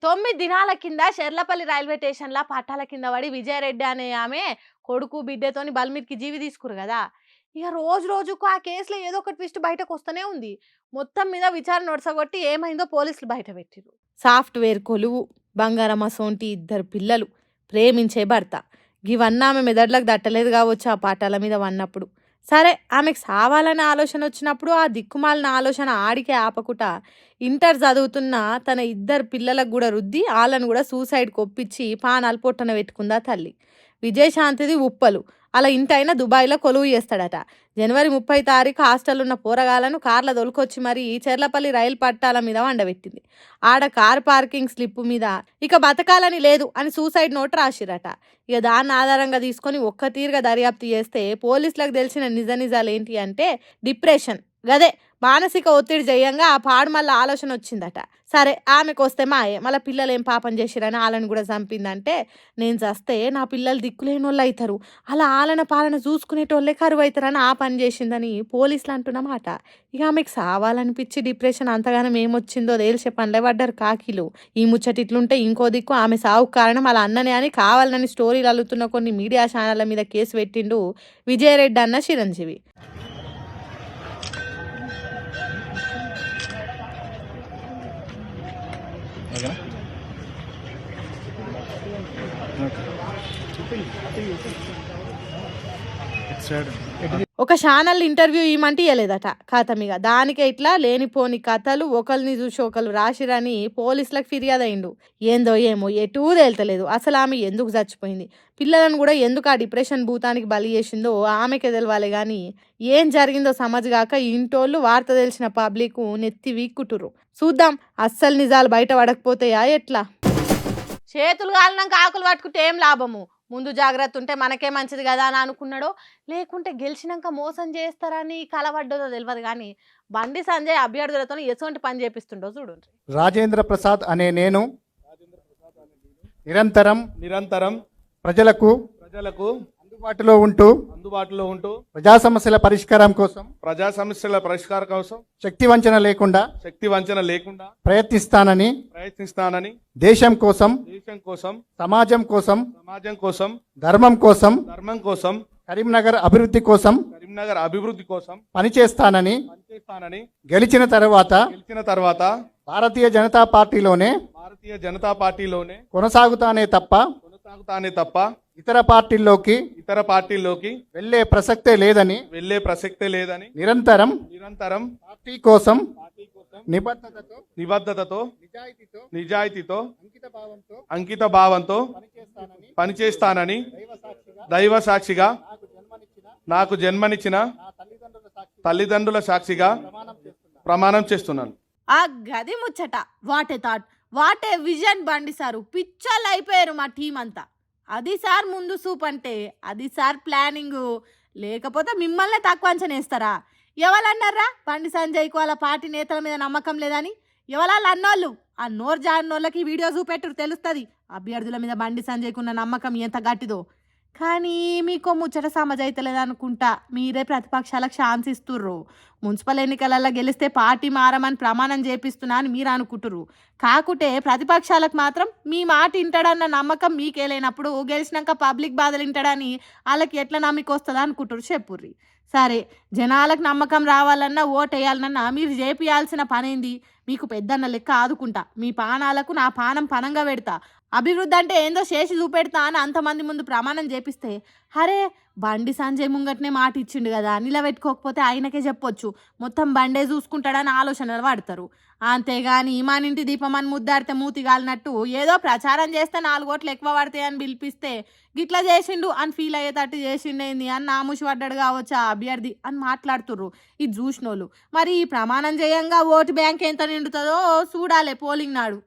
9 దినాల కింద షెర్లపల్లి రైల్వే స్టేషన్‌ల పట్టాల కింద పడి విజయరెడ్డి అనే ఆమె కొడుకు, బిడ్డతోని బల్మిట్‌కి జీవి తీసుకుర్రు కదా! ఇక రోజు రోజుకు ఆ కేసులో ఏదో ఒక ట్విస్ట్ బయటకొస్తూనే ఉంది. మొత్తం మీద విచారణ ఒడసగొట్టి ఏమైందో పోలీసులు బయట పెట్టిర్రు. సాఫ్ట్‌వేర్ కొలువు, బంగారం అసోంటి ఇద్దరు పిల్లలు, ప్రేమించే భర్త. గివన్నీ ఆమె మెదడులకు దట్టలేదు కావచ్చు ఆ పట్టాల మీద వన్నప్పుడు. సరే ఆమెకు సావాలనే ఆలోచన వచ్చినప్పుడు ఆ దిక్కుమాలిన ఆలోచన ఆడికే ఆపకుండా ఇంటర్ చదువుతున్న తన ఇద్దరు పిల్లలకు కూడా రుద్ది వాళ్ళను కూడా సూసైడ్కి ఒప్పించి పానాలు పొట్టన పెట్టుకుందా తల్లి. విజయశాంతిది ఉప్పలు, అలా ఇంటైనా దుబాయ్లో కొలువు చేస్తాడట. జనవరి 30 హాస్టల్ ఉన్న పోరగాలను కార్ల దొలుకొచ్చి మరీ చెర్లపల్లి రైలు పట్టాల మీద వండబెట్టింది. ఆడ కార్ పార్కింగ్ స్లిప్ మీద ఇక బతకాలని లేదు అని సూసైడ్ నోట్ రాసిరట. ఇక దాన్ని ఆధారంగా తీసుకొని ఒక్క తీరుగా దర్యాప్తు చేస్తే పోలీసులకు తెలిసిన నిజాలు ఏంటి అంటే డిప్రెషన్, గదే మానసిక ఒత్తిడి చేయంగా ఆ పాడు మళ్ళీ ఆలోచన వచ్చిందట. సరే ఆమెకు వస్తే మాయే మళ్ళీ పిల్లలు ఏం పాపం చేసిరని వాళ్ళని కూడా చంపిందంటే, నేను చస్తే నా పిల్లలు దిక్కులేని వాళ్ళు అవుతారు, అలా ఆలన పాలన చూసుకునేటోళ్ళే కరువు అవుతారని ఆ పని చేసిందని పోలీసులు అంటున్నమాట. ఇక ఆమెకు సావాలనిపించి డిప్రెషన్ అంతగానం ఏమొచ్చిందో తేల్చే పనిలే పడ్డారు కాకీలు. ఈ ముచ్చట ఇట్లుంటే ఇంకో దిక్కు ఆమె సావుకు కారణం అలా అన్ననే అని కావాలని స్టోరీలు అల్లుతున్న కొన్ని మీడియా ఛానళ్ళ మీద కేసు పెట్టిండు విజయరెడ్డి అన్న చిరంజీవి. ఒక ఛానల్ ఇంటర్వ్యూ ఇవ్వమంటే ఇవ్వలేదట ఖాతమిగా. దానికే ఇట్లా లేనిపోని కథలు ఒకరిని చూసి ఒకరు రాసిరని పోలీసులకు ఫిర్యాదు అయిండు. ఏందో ఏమో ఎటూ తేల్తలేదు. అసలు ఆమె ఎందుకు చచ్చిపోయింది, పిల్లలను కూడా ఎందుకు ఆ డిప్రెషన్ భూతానికి బలి చేసిందో ఆమెకే తెలవాలి కానీ ఏం జరిగిందో సమజ్గాక ఇంటోళ్ళు వార్త తెలిసిన పబ్లిక్ నెత్తి వీక్కుటురు. చూద్దాం అస్సలు నిజాలు బయట పడకపోతాయా ఎట్లా. చేతులు కాలినాక ఆకులు పట్టుకుంటే ఏం లాభము, ముందు జాగ్రత్త ఉంటే మనకే మంచిది కదా అని అనుకున్నాడో, లేకుంటే గెలిచినాక మోసం చేస్తారని కలవడ్డదో తెలియదు కానీ బండి సంజయ్ అభ్యర్థులతో ఎటువంటి పని చేపిస్తుండో చూడండి. రాజేంద్ర ప్రసాద్ అనే నేను నిరంతరం ప్రజలకు అందుబాటులో ఉంటూ ప్రజా సమస్యల పరిష్కారం కోసం శక్తి వంచన లేకుండా ప్రయత్నిస్తానని దేశం కోసం సమాజం కోసం ధర్మం కోసం కరీంనగర్ అభివృద్ధి కోసం పనిచేస్తానని గెలిచిన తర్వాత భారతీయ జనతా పార్టీలోనే కొనసాగుతానే తప్ప ఇతర పార్టీల్లోకి వెళ్లే ప్రసక్తే లేదని నిరంతరం పార్టీ కోసం నిబద్ధతతో నిజాయితీతో అంకిత భావంతో పనిచేస్తానని దైవ సాక్షిగా నాకు జన్మనిచ్చిన తల్లిదండ్రుల సాక్షిగా ప్రమాణం చేస్తున్నాను. ఆ గది ముచ్చట, వాటే థాట్, వాటే విజన్ బండి సారు పిచ్చర్లు అయిపోయారు మా టీం అంతా. అది సార్ ముందు సూప్ అంటే అది సార్ ప్లానింగ్, లేకపోతే మిమ్మల్ని తక్కువ అంచనేస్తారా? ఎవరన్నారా బండి సంజయ్కు వాళ్ళ పార్టీ నేతల మీద నమ్మకం లేదని? ఎవరాళ్ళు అన్నోళ్ళు, ఆ నోరు జారినోళ్ళకి వీడియో చూపెట్టరు తెలుస్తుంది అభ్యర్థుల మీద బండి సంజయ్కు ఉన్న నమ్మకం ఎంత గట్టిదో. కానీ మీకు ముచ్చట సమజైతలేదనుకుంటా, మీరే ప్రతిపక్షాలకు ఛాన్స్ ఇస్తుర్రు. మున్సిపల్ ఎన్నికలలో గెలిస్తే పార్టీ మారమని ప్రమాణం చేపిస్తున్నా అని మీరు అనుకుంటుర్రు. కాకుంటే ప్రతిపక్షాలకు మాత్రం మీ మాట వింటాడన్న నమ్మకం మీకే లేనప్పుడు గెలిచినాక పబ్లిక్ బాధలు వింటాడని వాళ్ళకి ఎట్లా నమ్మకం వస్తుందా అనుకుంటుర్రు చెప్పుర్రి. సరే జనాలకు నమ్మకం రావాలన్నా ఓటేయాలన్నా మీరు చేపియాల్సిన పనేంది? మీకు పెద్దన్న లెక్క ఆదుకుంటా, మీ పానాలకు నా పానం పనంగా పెడతా, అభివృద్ధి అంటే ఏందో చేసి చూపెడతా అని అంతమంది ముందు ప్రమాణం చేపిస్తే, అరే బండి సంజయ్ ముంగట్నే మాట ఇచ్చిండు కదా నిలబెట్టుకోకపోతే ఆయనకే చెప్పొచ్చు, మొత్తం బండే చూసుకుంటాడని ఆలోచనలు పడతారు. అంతేగాని మన ఇంటి దీపం అని ముద్దాడితే మూతి గాలినట్టు ఏదో ప్రచారం చేస్తే 4 ఓట్లు ఎక్కువ పడతాయి అని పిలిపిస్తే గిట్లా చేసిండు అని ఫీల్ అయ్యేటట్టు చేసిండేంది అని నాముషి పడ్డాడు కావచ్చు ఆ అభ్యర్థి అని మాట్లాడుతుర్రు ఇది చూసినోళ్ళు. మరి ఈ ప్రమాణం చేయంగా ఓటు బ్యాంక్ ఎంత నిండుతుందో చూడాలి పోలింగ్ నాడు.